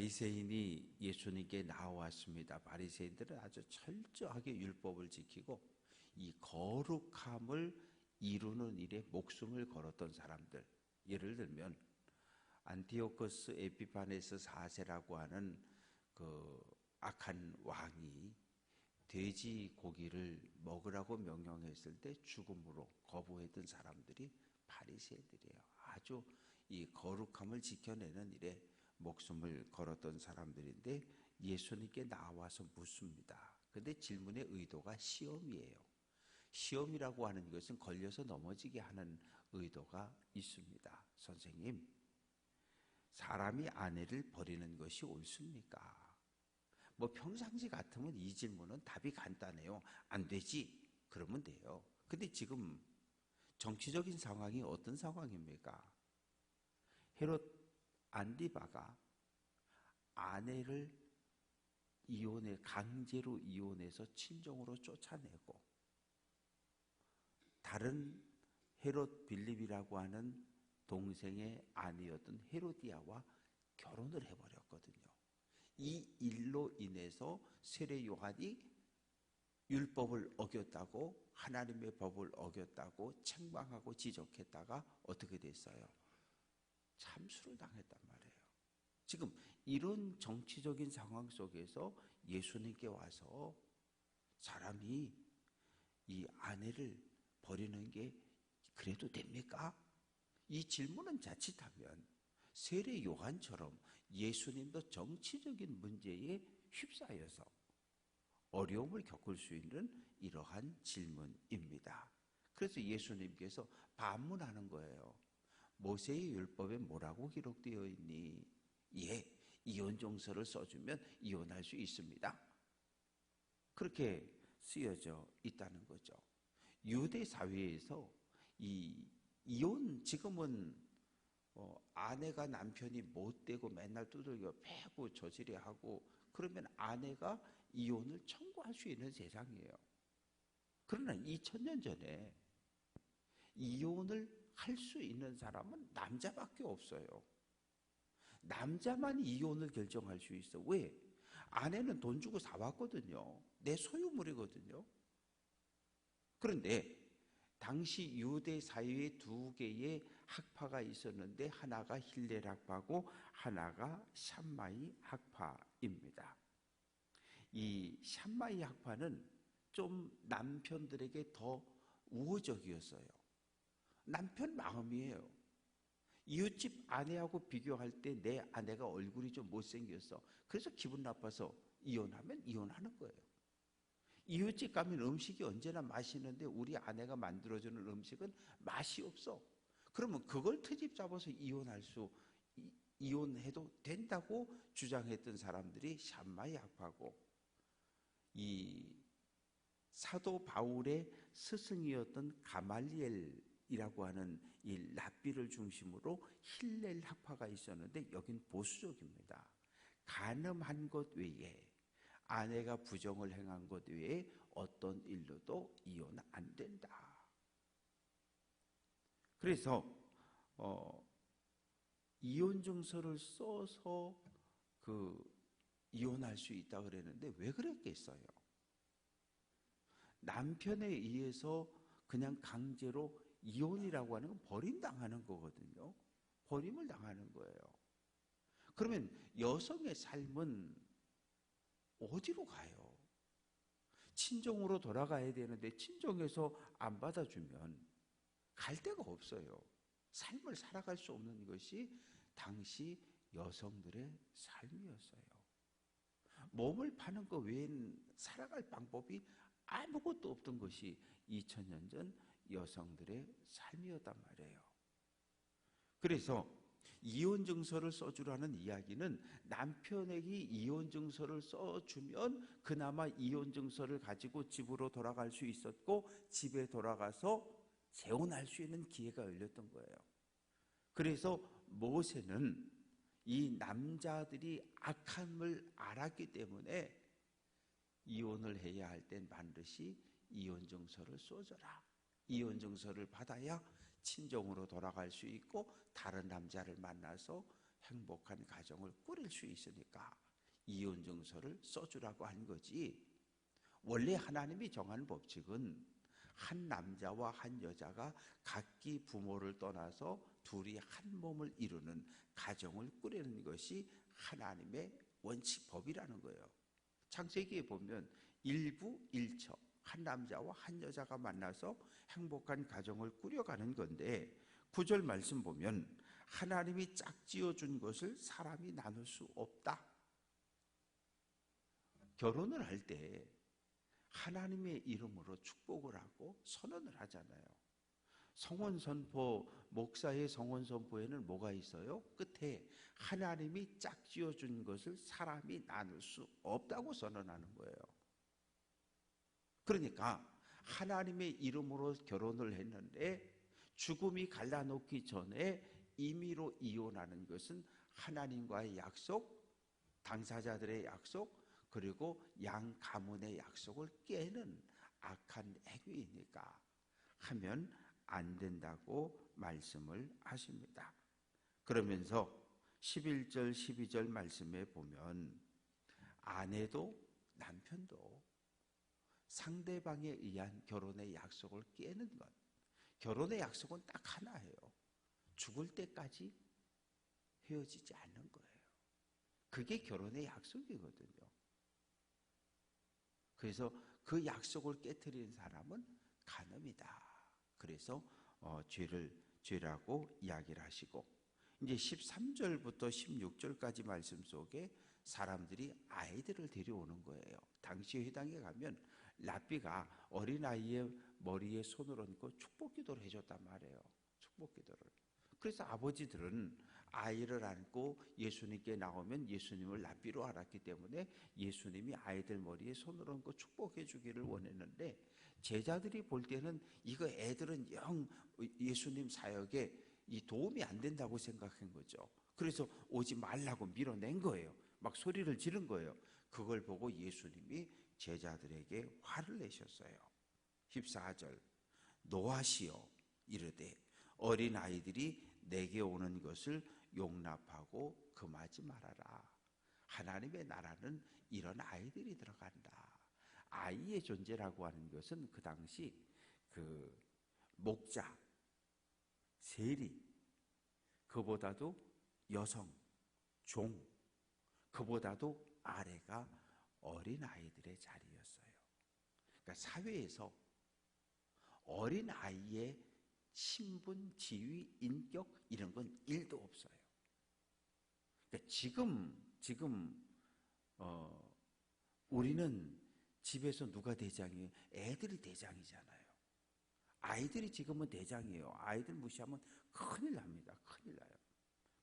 바리새인이 예수님께 나왔습니다. 바리새인들은 아주 철저하게 율법을 지키고 이 거룩함을 이루는 일에 목숨을 걸었던 사람들. 예를 들면 안티오코스 에피파네스 4세라고 하는 그 악한 왕이 돼지 고기를 먹으라고 명령했을 때 죽음으로 거부했던 사람들이 바리새인들이에요. 아주 이 거룩함을 지켜내는 일에 목숨을 걸었던 사람들인데 예수님께 나와서 묻습니다. 근데 질문의 의도가 시험이에요. 시험이라고 하는 것은 걸려서 넘어지게 하는 의도가 있습니다. 선생님, 사람이 아내를 버리는 것이 옳습니까? 뭐 평상시 같으면 이 질문은 답이 간단해요. 안 되지. 그러면 돼요. 근데 지금 정치적인 상황이 어떤 상황입니까? 헤롯 안디바가 아내를 강제로 이혼해서 친정으로 쫓아내고 다른 헤롯 빌립이라고 하는 동생의 아내였던 헤로디아와 결혼을 해버렸거든요. 이 일로 인해서 세례 요한이 율법을 어겼다고, 하나님의 법을 어겼다고 책망하고 지적했다가 어떻게 됐어요? 참수를 당했단 말이에요. 지금 이런 정치적인 상황 속에서 예수님께 와서 사람이 이 아내를 버리는 게 그래도 됩니까? 이 질문은 자칫하면 세례 요한처럼 예수님도 정치적인 문제에 휩싸여서 어려움을 겪을 수 있는 이러한 질문입니다. 그래서 예수님께서 반문하는 거예요. 모세의 율법에 뭐라고 기록되어 있니? 예, 이혼 정서를 써주면 이혼할 수 있습니다. 그렇게 쓰여져 있다는 거죠. 유대 사회에서 이 이혼, 지금은 아내가 남편이 못되고 맨날 두들겨 패고 저지레하고 그러면 아내가 이혼을 청구할 수 있는 세상이에요. 그러나 2000년 전에 이혼을 할 수 있는 사람은 남자밖에 없어요. 남자만 이혼을 결정할 수 있어. 왜? 아내는 돈 주고 사왔거든요. 내 소유물이거든요. 그런데 당시 유대 사회에 두 개의 학파가 있었는데 하나가 힐렐 학파고 하나가 샴마이 학파입니다. 이 샴마이 학파는 좀 남편들에게 더 우호적이었어요. 남편 마음이에요. 이웃집 아내하고 비교할 때 내 아내가 얼굴이 좀 못생겼어. 그래서 기분 나빠서 이혼하면 이혼하는 거예요. 이웃집 가면 음식이 언제나 맛있는데 우리 아내가 만들어주는 음식은 맛이 없어. 그러면 그걸 트집 잡아서 이혼해도 된다고 주장했던 사람들이 샴마이 학파고, 이 사도 바울의 스승이었던 가말리엘이라고 하는 이 랍비를 중심으로 힐렐 학파가 있었는데 여긴 보수적입니다. 간음한 것 외에 아내가 부정을 행한 것 외에 어떤 일로도 이혼 안 된다. 그래서 이혼 증서를 써서 이혼할 수 있다 그랬는데 왜 그랬겠어요? 남편에 의해서 그냥 강제로 이혼이라고 하는 건 버림당하는 거거든요. 버림을 당하는 거예요. 그러면 여성의 삶은 어디로 가요? 친정으로 돌아가야 되는데 친정에서 안 받아주면 갈 데가 없어요. 삶을 살아갈 수 없는 것이 당시 여성들의 삶이었어요. 몸을 파는 것 외엔 살아갈 방법이 아무것도 없던 것이 2000년 전 여성들의 삶이었단 말이에요. 그래서 이혼 증서를 써주라는 이야기는 남편에게 이혼 증서를 써주면 그나마 이혼 증서를 가지고 집으로 돌아갈 수 있었고 집에 돌아가서 재혼할 수 있는 기회가 열렸던 거예요. 그래서 모세는 이 남자들이 악함을 알았기 때문에 이혼을 해야 할 땐 반드시 이혼 증서를 써줘라. 이혼 증서를 받아야 친정으로 돌아갈 수 있고 다른 남자를 만나서 행복한 가정을 꾸릴 수 있으니까 이혼 증서를 써주라고 한 거지. 원래 하나님이 정한 법칙은 한 남자와 한 여자가 각기 부모를 떠나서 둘이 한 몸을 이루는 가정을 꾸리는 것이 하나님의 원칙법이라는 거예요. 창세기에 보면 일부일처 한 남자와 한 여자가 만나서 행복한 가정을 꾸려가는 건데 9절 말씀 보면 하나님이 짝지어 준 것을 사람이 나눌 수 없다. 결혼을 할 때 하나님의 이름으로 축복을 하고 선언을 하잖아요. 성원 선포, 목사의 성원 선포에는 뭐가 있어요? 끝에 하나님이 짝지어 준 것을 사람이 나눌 수 없다고 선언하는 거예요. 그러니까 하나님의 이름으로 결혼을 했는데 죽음이 갈라놓기 전에 임의로 이혼하는 것은 하나님과의 약속, 당사자들의 약속, 그리고 양 가문의 약속을 깨는 악한 행위이니까 하면 안 된다고 말씀을 하십니다. 그러면서 11절 12절 말씀에 보면 아내도 남편도 상대방에 의한 결혼의 약속을 깨는 것, 결혼의 약속은 딱 하나예요. 죽을 때까지 헤어지지 않는 거예요. 그게 결혼의 약속이거든요. 그래서 그 약속을 깨트리는 사람은 간음이다. 그래서 죄라고 이야기를 하시고, 이제 13절부터 16절까지 말씀 속에 사람들이 아이들을 데려오는 거예요. 당시 회당에 가면 랍비가 어린아이의 머리에 손을 얹고 축복기도를 해줬단 말이에요. 축복기도를. 그래서 아버지들은 아이를 안고 예수님께 나오면 예수님을 랍비로 알았기 때문에 예수님이 아이들 머리에 손을 얹고 축복해 주기를 원했는데, 제자들이 볼 때는 이거 애들은 영 예수님 사역에 이 도움이 안 된다고 생각한 거죠. 그래서 오지 말라고 밀어낸 거예요. 막 소리를 지른 거예요. 그걸 보고 예수님이 제자들에게 화를 내셨어요. 14절 노하시어 이르되 어린아이들이 내게 오는 것을 용납하고 금하지 말아라. 하나님의 나라는 이런 아이들이 들어간다. 아이의 존재라고 하는 것은 그 당시 그 목자, 세리, 그보다도 여성, 종, 그보다도 아래가 어린아이들의 자리였어요. 그러니까 사회에서 어린아이의 신분, 지위, 인격 이런 건 1도 없어요. 그러니까 지금 우리는 집에서 누가 대장이에요? 애들이 대장이잖아요. 아이들이 지금은 대장이에요. 아이들 무시하면 큰일 납니다. 큰일 나요.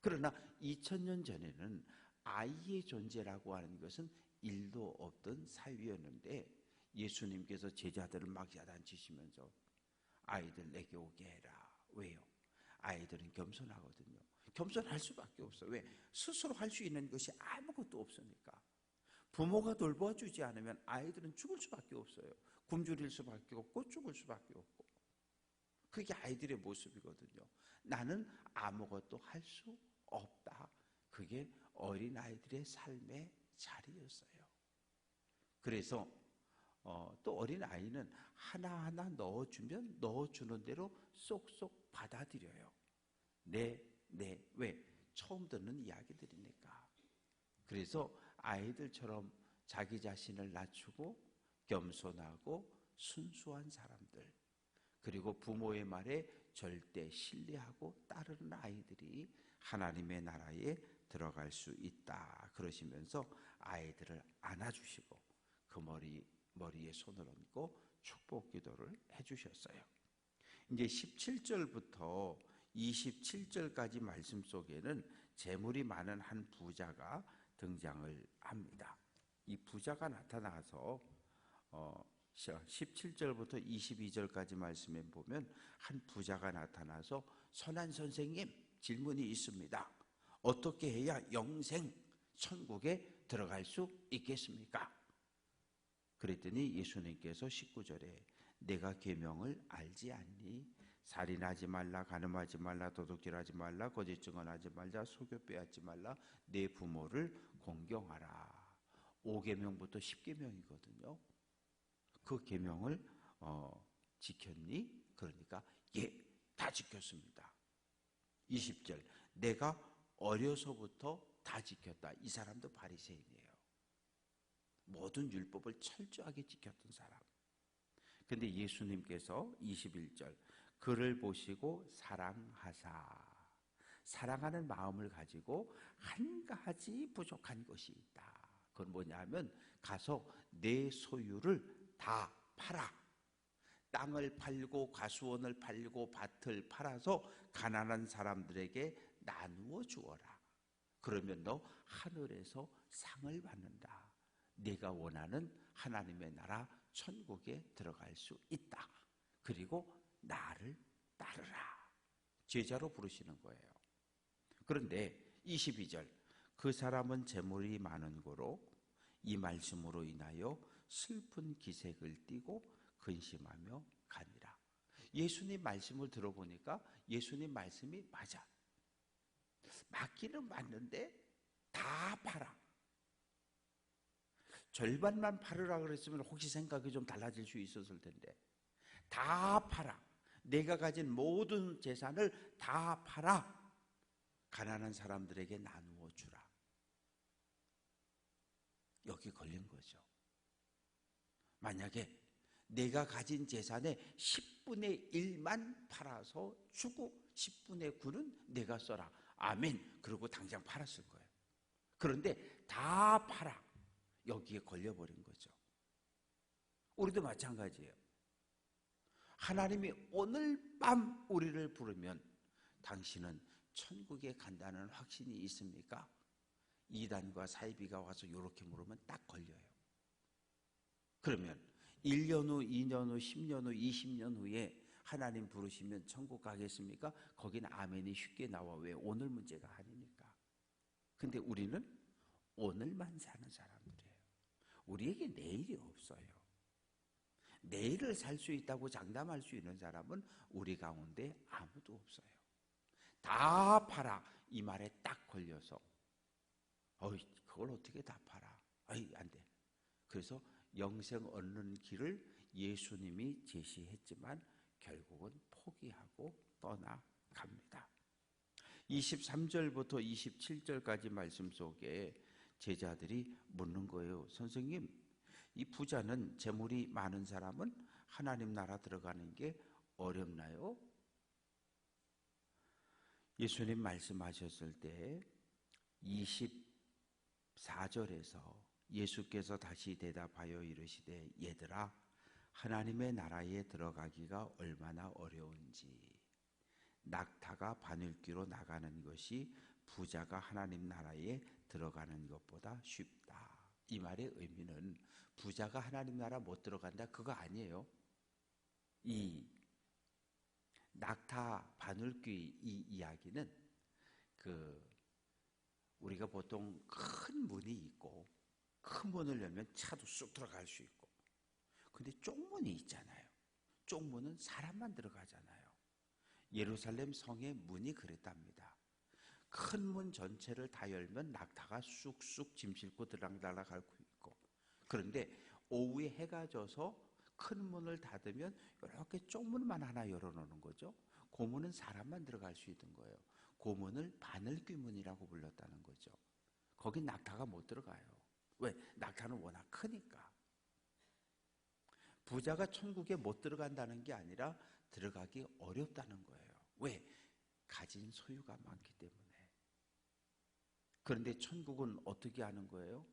그러나 2000년 전에는 아이의 존재라고 하는 것은 1도 없던 사회였는데 예수님께서 제자들을 막 야단치시면서 아이들 내게 오게 해라. 왜요? 아이들은 겸손하거든요. 겸손할 수밖에 없어요. 왜? 스스로 할 수 있는 것이 아무것도 없으니까. 부모가 돌봐주지 않으면 아이들은 죽을 수밖에 없어요. 굶주릴 수밖에 없고 죽을 수밖에 없고. 그게 아이들의 모습이거든요. 나는 아무것도 할 수 없다. 그게 어린아이들의 삶의 자리였어요. 그래서 또 어린아이는 하나하나 넣어주면 넣어주는 대로 쏙쏙 받아들여요. 왜? 처음 듣는 이야기들이니까. 그래서 아이들처럼 자기 자신을 낮추고 겸손하고 순수한 사람들, 그리고 부모의 말에 절대 신뢰하고 따르는 아이들이 하나님의 나라에 들어갈 수 있다. 그러시면서 아이들을 안아주시고 그 머리에 손을 얹고 축복 기도를 해주셨어요. 이제 17절부터 27절까지 말씀 속에는 재물이 많은 한 부자가 등장을 합니다. 이 부자가 나타나서 17절부터 22절까지 말씀에 보면 한 부자가 나타나서 선한 선생님 질문이 있습니다. 어떻게 해야 영생 천국에 들어갈 수 있겠습니까? 그랬더니 예수님께서 19절에 내가 계명을 알지 않니? 살인하지 말라, 간음하지 말라, 도둑질하지 말라, 거짓 증언하지 말자, 속여 빼앗지 말라, 내 부모를 공경하라. 5계명부터 10계명이거든요. 그 계명을 지켰니? 그러니까 예, 다 지켰습니다. 20절, 내가 어려서부터 다 지켰다. 이 사람도 바리새인이에요. 모든 율법을 철저하게 지켰던 사람. 근데 예수님께서 21절, 그를 보시고 사랑하사. 사랑하는 마음을 가지고 한 가지 부족한 것이 있다. 그건 뭐냐면 가서 내 소유를 다 팔아. 땅을 팔고 과수원을 팔고 밭을 팔아서 가난한 사람들에게 나누어 주어라. 그러면 너 하늘에서 상을 받는다. 네가 원하는 하나님의 나라 천국에 들어갈 수 있다. 그리고 나를 따르라. 제자로 부르시는 거예요. 그런데 22절, 그 사람은 재물이 많은 고로 이 말씀으로 인하여 슬픈 기색을 띠고 근심하며 가니라. 예수님 말씀을 들어보니까 예수님 말씀이 맞아. 맞기는 맞는데 다 팔아. 절반만 팔으라 그랬으면 혹시 생각이 좀 달라질 수 있었을 텐데 다 팔아. 내가 가진 모든 재산을 다 팔아. 가난한 사람들에게 나누어 주라. 여기 걸린 거죠. 만약에 내가 가진 재산의 10분의 1만 팔아서 주고 10분의 9는 내가 써라. 아멘. 그리고 당장 팔았을 거예요. 그런데 다 팔아. 여기에 걸려버린 거죠. 우리도 마찬가지예요. 하나님이 오늘 밤 우리를 부르면 당신은 천국에 간다는 확신이 있습니까? 이단과 사이비가 와서 이렇게 물으면 딱 걸려요. 그러면 1년 후, 2년 후, 10년 후, 20년 후에 하나님 부르시면 천국 가겠습니까? 거기는 아멘이 쉽게 나와. 왜? 오늘 문제가 아니니까. 근데 우리는 오늘만 사는 사람들이에요. 우리에게 내일이 없어요. 내일을 살 수 있다고 장담할 수 있는 사람은 우리 가운데 아무도 없어요. 다 팔아. 이 말에 딱 걸려서 그걸 어떻게 다 팔아? 안 돼. 그래서 영생 얻는 길을 예수님이 제시했지만 결국은 포기하고 떠나갑니다. 23절부터 27절까지 말씀 속에 제자들이 묻는 거예요. 선생님, 이 부자는 재물이 많은 사람은 하나님 나라 들어가는 게 어렵나요? 예수님 말씀하셨을 때 24절에서 예수께서 다시 대답하여 이르시되 얘들아, 하나님의 나라에 들어가기가 얼마나 어려운지 낙타가 바늘귀로 나가는 것이 부자가 하나님 나라에 들어가는 것보다 쉽다. 이 말의 의미는 부자가 하나님 나라 못 들어간다 그거 아니에요. 이 낙타 바늘귀 이 이야기는 우리가 보통 큰 문이 있고 큰 문을 열면 차도 쑥 들어갈 수 있고, 근데 쪽문이 있잖아요. 쪽문은 사람만 들어가잖아요. 예루살렘 성의 문이 그랬답니다. 큰 문 전체를 다 열면 낙타가 쑥쑥 짐 싣고 들락달락 할 수 있고, 그런데 오후에 해가 져서 큰 문을 닫으면 이렇게 쪽문만 하나 열어놓는 거죠. 그 문은 사람만 들어갈 수 있는 거예요. 그 문을 바늘귀문이라고 불렀다는 거죠. 거긴 낙타가 못 들어가요. 왜? 낙타는 워낙 크니까. 부자가 천국에 못 들어간다는 게 아니라 들어가기 어렵다는 거예요. 왜? 가진 소유가 많기 때문에. 그런데 천국은 어떻게 하는 거예요?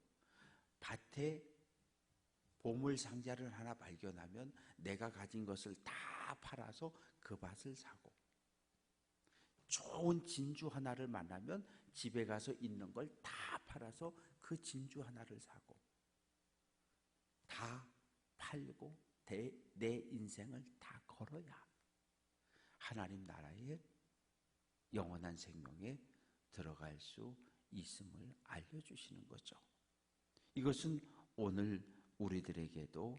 밭에 보물 상자를 하나 발견하면 내가 가진 것을 다 팔아서 그 밭을 사고, 좋은 진주 하나를 만나면 집에 가서 있는 걸 다 팔아서 그 진주 하나를 사고, 다 팔고 내 인생을 다 걸어야 하나님 나라의 영원한 생명에 들어갈 수 있음을 알려주시는 거죠. 이것은 오늘 우리들에게도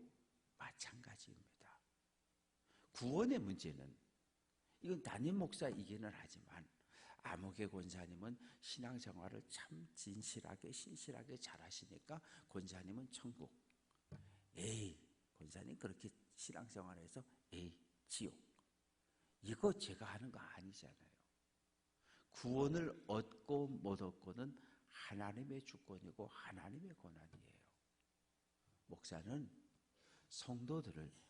마찬가지입니다. 구원의 문제는 이건 담임 목사이기는 하지만 아무개 권사님은 신앙생활을 참 진실하게 신실하게 잘하시니까 권사님은 천국, 에이 권사님 그렇게 신앙생활해서 에이 지옥, 이거 제가 하는 거 아니잖아요. 구원을 얻고 못 얻고는 하나님의 주권이고 하나님의 권한이에요. 목사는 성도들을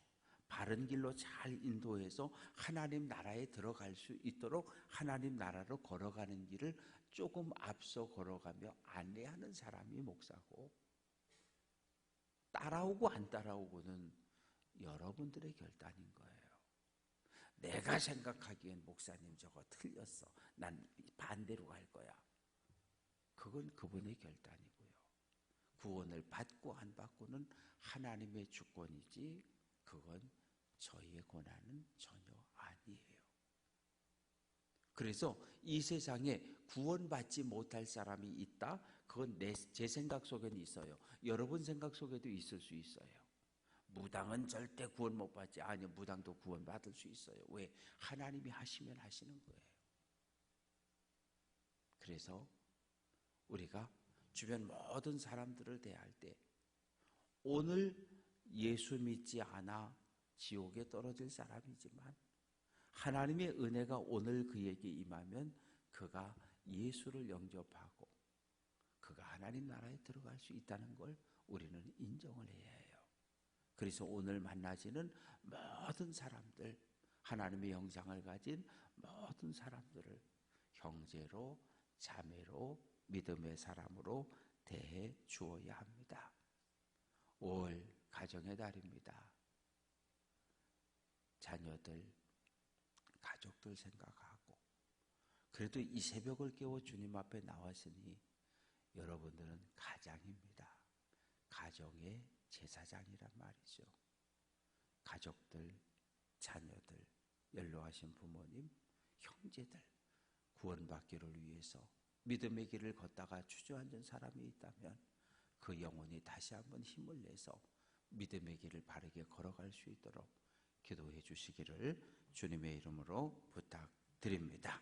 바른 길로 잘 인도해서 하나님 나라에 들어갈 수 있도록 하나님 나라로 걸어가는 길을 조금 앞서 걸어가며 안내하는 사람이 목사고, 따라오고 안 따라오고는 여러분들의 결단인 거예요. 내가 생각하기엔 목사님 저거 틀렸어, 난 반대로 갈 거야, 그건 그분의 결단이고요. 구원을 받고 안 받고는 하나님의 주권이지 그건 저희의 권한은 전혀 아니에요. 그래서 이 세상에 구원받지 못할 사람이 있다? 그건 제 생각 속에는 있어요. 여러분 생각 속에도 있을 수 있어요. 무당은 절대 구원 못 받지. 아니요, 무당도 구원 받을 수 있어요. 왜? 하나님이 하시면 하시는 거예요. 그래서 우리가 주변 모든 사람들을 대할 때 오늘 예수 믿지 않아 지옥에 떨어질 사람이지만 하나님의 은혜가 오늘 그에게 임하면 그가 예수를 영접하고 그가 하나님 나라에 들어갈 수 있다는 걸 우리는 인정을 해야 해요. 그래서 오늘 만나지는 모든 사람들, 하나님의 형상을 가진 모든 사람들을 형제로 자매로 믿음의 사람으로 대해 주어야 합니다. 5월 가정의 달입니다. 자녀들, 가족들 생각하고 그래도 이 새벽을 깨워 주님 앞에 나왔으니 여러분들은 가장입니다. 가정의 제사장이란 말이죠. 가족들, 자녀들, 연로하신 부모님, 형제들 구원받기를 위해서 믿음의 길을 걷다가 주저앉은 사람이 있다면 그 영혼이 다시 한번 힘을 내서 믿음의 길을 바르게 걸어갈 수 있도록 기도해 주시기를 주님의 이름으로 부탁드립니다.